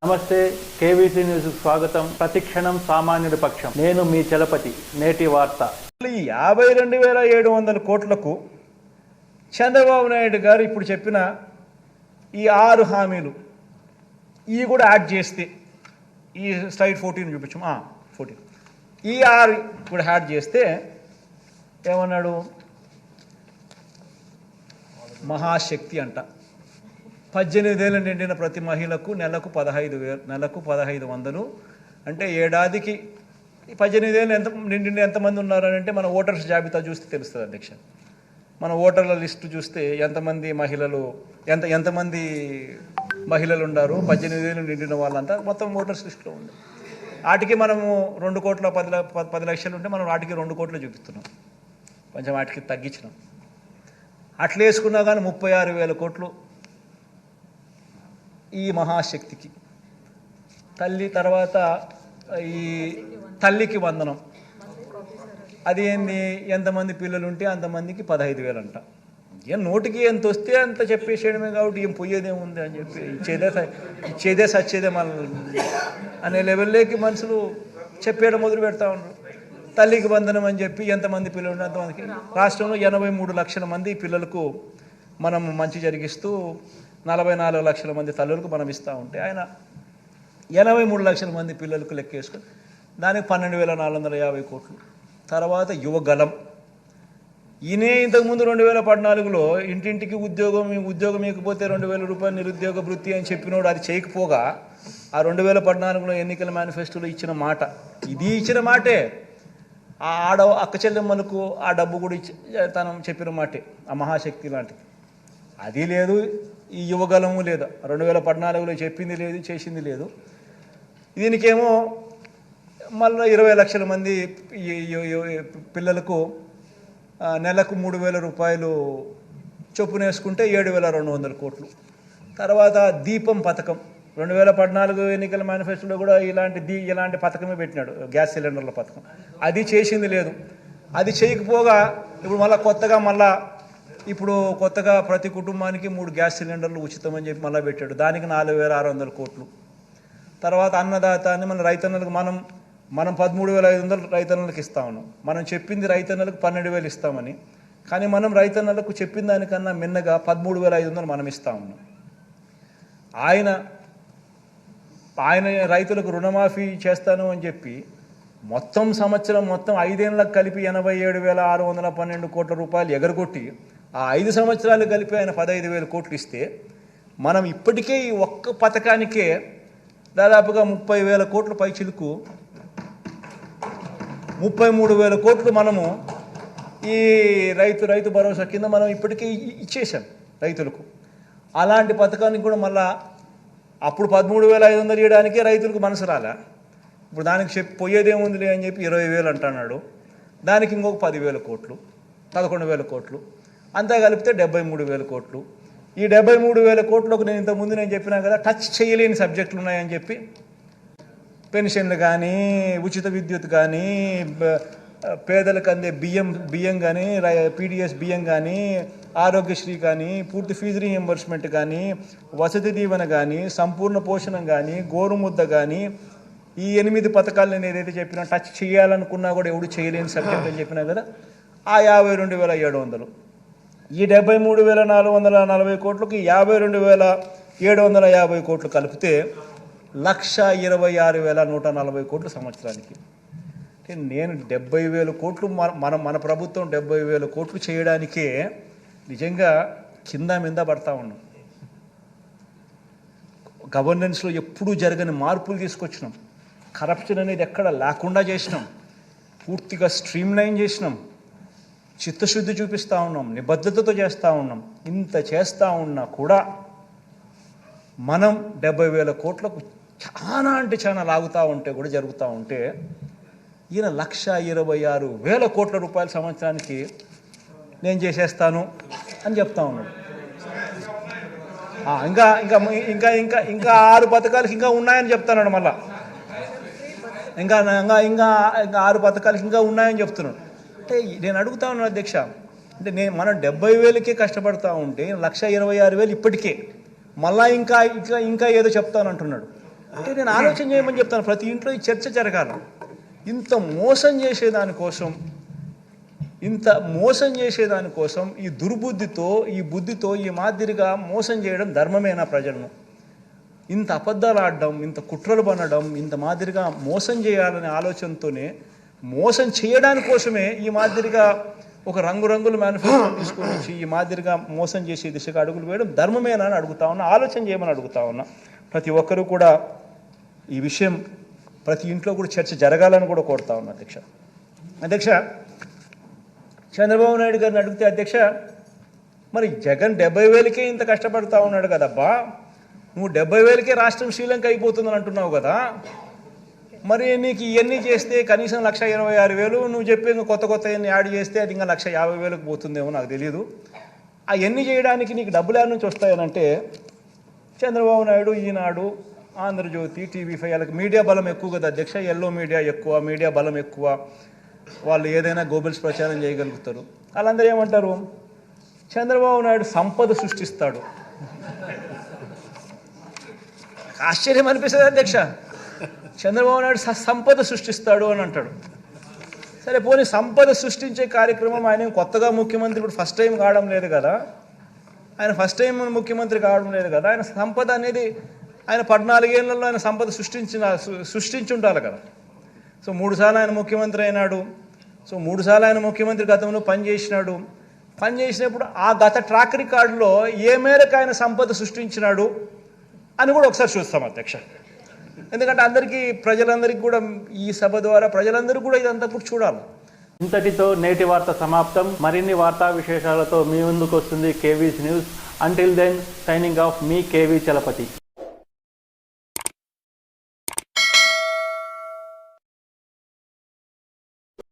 నమస్తే, KVC news స్వాగతం. ప్రతిక్షణం సామాన్యుడి పక్షం. నేను మీ చలపతి. నేటి వార్త. 52,700 కోట్లకు చంద్రబాబు నాయుడు గారు ఇప్పుడు చెప్పిన ఈ 6 హామీలు ఇవి కూడా యాడ్ చేస్తే, ఈ స్లైడ్ 14 చూపించాం, 14 ఈ 6 కూడా యాడ్ చేస్తే ఏమన్నాడు? మహాశక్తి అంట. 18 ఏళ్ళు నిండిన ప్రతి మహిళకు నెలకు 1500 అంటే ఏడాదికి 18 ఏళ్ళు నిండిన ఎంతమంది ఉన్నారని అంటే మన ఓటర్స్ జాబితా చూస్తే తెలుస్తుంది అధ్యక్ష. మన ఓటర్ల లిస్టు చూస్తే ఎంతమంది మహిళలు ఉన్నారు, 18 ఏళ్ళు నిండిన వాళ్ళంతా మొత్తం ఓటర్స్ లిస్టులో ఉంది. వాటికి మనము 2,10 లక్షలు ఉంటే మనం వాటికి 2 కోట్లు చూపిస్తున్నాం, కొంచెం వాటికి తగ్గించినాం. అట్లా వేసుకున్నా కానీ 36,000 కోట్లు ఈ మహాశక్తికి. తల్లి తర్వాత ఈ తల్లికి వందనం, అది ఏంది, ఎంతమంది పిల్లలు ఉంటే అంతమందికి 15,000 అంట. ఏం నోటికి ఎంత వస్తే అంత చెప్పేసేయడమే, కాబట్టి ఏం పోయేదేముంది అని చెప్పి ఇచ్చేదే సచ్చేదే మన అనే లెవెల్లోకి మనుషులు చెప్పేయడం మొదలు పెడతా ఉన్నారు. తల్లికి వందనం అని చెప్పి ఎంతమంది పిల్లలు ఉంటే అంతమందికి. రాష్ట్రంలో 83 లక్షల మంది పిల్లలకు మనం మంచి జరిగిస్తూ 44 లక్షల మంది తల్లులకు మనం ఇస్తూ ఉంటే ఆయన 83 లక్షల మంది పిల్లలకు లెక్కేసుకొని దానికి 12,450 కోట్లు. తర్వాత యువగలం, ఈయనే ఇంతకుముందు 2014లో ఇంటింటికి ఉద్యోగం ఇకపోతే 2,000 రూపాయలు నిరుద్యోగ వృత్తి అని చెప్పినోడు అది చేయకపోగా ఆ 2014లో ఎన్నికల మేనిఫెస్టోలో ఇచ్చిన మాట, ఇది ఇచ్చిన మాటే. ఆ అక్క చెల్లెమ్మలకు ఆ డబ్బు కూడా తను చెప్పిన మాటే, ఆ మహాశక్తి లాంటిది. అది లేదు, ఈ యువగలము లేదు. 2014లో చెప్పింది లేదు, చేసింది లేదు. దీనికేమో మళ్ళీ 20 లక్షల మంది పిల్లలకు నెలకు 3,000 రూపాయలు చొప్పున వేసుకుంటే 7,200 కోట్లు. తర్వాత దీపం పథకం, 2014 ఎన్నికల మేనిఫెస్టోలో కూడా ఇలాంటి పథకమే పెట్టినాడు, గ్యాస్ సిలిండర్ల పథకం. అది చేసింది లేదు. అది చేయకపోగా ఇప్పుడు కొత్తగా ప్రతి కుటుంబానికి 3 గ్యాస్ సిలిండర్లు ఉచితమని చెప్పి మళ్ళీ పెట్టాడు, దానికి 4,600 కోట్లు. తర్వాత అన్నదాత అని మన రైతన్నలకు మనం 13,500 రైతన్నలకు ఇస్తా ఉన్నాం. మనం చెప్పింది రైతన్నలకు 12,000 ఇస్తామని, కానీ మనం రైతన్నలకు చెప్పిన దానికన్నా మిన్నగా 13,500 మనం ఇస్తా ఉన్నాం. ఆయన రైతులకు రుణమాఫీ చేస్తాను అని చెప్పి మొత్తం 5 ఏళ్ళకు కలిపి 87,612 కోట్ల రూపాయలు ఎగరగొట్టి ఆ 5 సంవత్సరాలు కలిపి ఆయన 15,000 కోట్లు ఇస్తే, మనం ఇప్పటికే ఈ ఒక్క పథకానికే దాదాపుగా 30,000 కోట్ల పైచిలుకు 33,000 కోట్లు మనము ఈ రైతు భరోసా కింద మనం ఇప్పటికే ఇచ్చేసాం రైతులకు. అలాంటి పథకానికి కూడా మళ్ళా అప్పుడు 13,500 ఇవ్వడానికే రైతులకు మనసు రాలే. ఇప్పుడు దానికి పోయేదేముందిలే అని చెప్పి 20,000 అంటున్నాడు. దానికి ఇంకొక 10,000 కోట్లు, 11,000 కోట్లు, అంతా కలిపితే 73,000 కోట్లు. ఈ 73,000 కోట్లకు నేను ఇంతకుముందు చెప్పినా కదా, టచ్ చేయలేని సబ్జెక్టులు ఉన్నాయని చెప్పి, పెన్షన్లు కానీ, ఉచిత విద్యుత్ కానీ, పేదలకు అందే బియ్యం కానీ, పీడిఎస్ బియ్యం కానీ, ఆరోగ్యశ్రీ కానీ, పూర్తి ఫీజు రీఎంబర్స్మెంట్ కానీ, వసతి దీవెన కానీ, సంపూర్ణ పోషణం కానీ, గోరుముద్ద కానీ, ఈ 8 పథకాలు నేను ఏదైతే చెప్పినా టచ్ చేయాలనుకున్నా కూడా ఎవడు చేయలేని సబ్జెక్ట్ అని చెప్పినా కదా, ఆ 52,700, ఈ 73,440 కోట్లకి 52,750 కోట్లు కలిపితే 1,26,140 కోట్లు సంవత్సరానికి. అంటే నేను 70,000 కోట్లు మన ప్రభుత్వం 70,000 కోట్లు చేయడానికే నిజంగా కింద మీద పడతా ఉన్నాం. గవర్నెన్స్లో ఎప్పుడూ జరగని మార్పులు తీసుకొచ్చినాం. కరప్షన్ అనేది ఎక్కడ లేకుండా చేసినాం, పూర్తిగా స్ట్రీమ్లైన్ చేసినాం, చిత్తశుద్ధి చూపిస్తూ ఉన్నాం, నిబద్ధతతో చేస్తూ ఉన్నాం. ఇంత చేస్తూ ఉన్నా కూడా మనం 70,000 కోట్లకు చాలా లాగుతూ ఉంటే కూడా జరుగుతూ ఉంటే, ఈయన 1,26,000 కోట్ల రూపాయల సంవత్సరానికి నేను చేసేస్తాను అని చెప్తా ఉన్నాడు. ఇంకా ఇంకా ఇంకా ఇంకా ఇంకా 6 పథకాలకి ఇంకా ఉన్నాయని చెప్తున్నాడు. మళ్ళా ఇంకా ఇంకా ఇంకా 6 పథకాలకి ఇంకా ఉన్నాయని చెప్తున్నాడు. అంటే నేను అడుగుతా ఉన్నాను అధ్యక్ష, అంటే మనం 70,000కే కష్టపడతా ఉంటే 1,26,000 ఇప్పటికే మళ్ళా ఇంకా ఇంకా ఇంకా ఏదో చెప్తానంటున్నాడు. అంటే నేను ఆలోచన చేయమని చెప్తాను, ప్రతి ఇంట్లో ఈ చర్చ జరగాలి. ఇంత మోసం చేసేదానికోసం ఈ దుర్బుద్ధితో ఈ బుద్ధితో ఈ మాదిరిగా మోసం చేయడం ధర్మమేనా ప్రజలను? ఇంత అబద్ధాలు ఆడడం, ఇంత కుట్రలు పనడం, ఇంత మాదిరిగా మోసం చేయాలనే ఆలోచనతోనే మోసం చేయడానికి కోసమే ఈ మాదిరిగా ఒక రంగురంగుల మేనిఫెస్టో తీసుకొని వచ్చి ఈ మాదిరిగా మోసం చేసే దిశగా అడుగులు వేయడం ధర్మమేనా అని అడుగుతా ఉన్నా, ఆలోచన చేయమని అడుగుతా ఉన్నా. ప్రతి ఒక్కరూ కూడా ఈ విషయం ప్రతి ఇంట్లో కూడా చర్చ జరగాలని కూడా కోరుతా ఉన్నా. అధ్యక్ష చంద్రబాబు నాయుడు గారిని అడిగితే, అధ్యక్ష మరి జగన్ 70,000కే ఇంత కష్టపడతా ఉన్నాడు కదబ్బా, నువ్వు 70,000కే రాష్ట్రం శ్రీలంక అయిపోతుందని అంటున్నావు కదా, మరి నీకు ఇవన్నీ చేస్తే కనీసం 1,26,000 నువ్వు చెప్పి ఇంకా కొత్త ఎన్ని యాడ్ చేస్తే అది ఇంకా 1,50,000కు పోతుందేమో నాకు తెలియదు. అవన్నీ చేయడానికి నీకు డబ్బులు ఏడ నుంచి వస్తాయనంటే, చంద్రబాబు నాయుడు, ఈనాడు, ఆంధ్రజ్యోతి, TV5 వాళ్ళకి మీడియా బలం ఎక్కువ కదా అధ్యక్ష, ఎల్లో మీడియా ఎక్కువ, మీడియా బలం ఎక్కువ, వాళ్ళు ఏదైనా గోబెల్స్ ప్రచారం చేయగలుగుతారు. వాళ్ళందరూ ఏమంటారు, చంద్రబాబు నాయుడు సంపద సృష్టిస్తాడు. ఆశ్చర్యం అనిపిస్తుంది అధ్యక్ష, చంద్రబాబు నాయుడు సంపద సృష్టిస్తాడు అని అంటాడు. సరే పోనీ సంపద సృష్టించే కార్యక్రమం ఆయన కొత్తగా ముఖ్యమంత్రి ఇప్పుడు ఫస్ట్ టైం కావడం లేదు కదా, ముఖ్యమంత్రి కావడం లేదు కదా, ఆయన సంపద అనేది ఆయన 14 ఏళ్లలో ఆయన సంపద సృష్టించి ఉండాలి కదా. సో 3 సార్లు ఆయన ముఖ్యమంత్రి అయినాడు. సో 3 సార్లు ఆయన ముఖ్యమంత్రి గతంలో పనిచేసినప్పుడు ఆ గత ట్రాక్ రికార్డులో ఏ మేరకు ఆయన సంపద సృష్టించినాడు అని కూడా ఒకసారి చూస్తాం అధ్యక్ష. ఎందుకంటే ప్రజలందరికీ కూడా ఈ సభ ద్వారా ప్రజలందరూ కూడా ఇదంతా కూడా చూడాలి. ఇంతటితో నేటి వార్త సమాప్తం. మరిన్ని వార్తా విశేషాలతో మీ ముందుకు వస్తుంది KV's news. Until then signing off మీ KV చలపతి.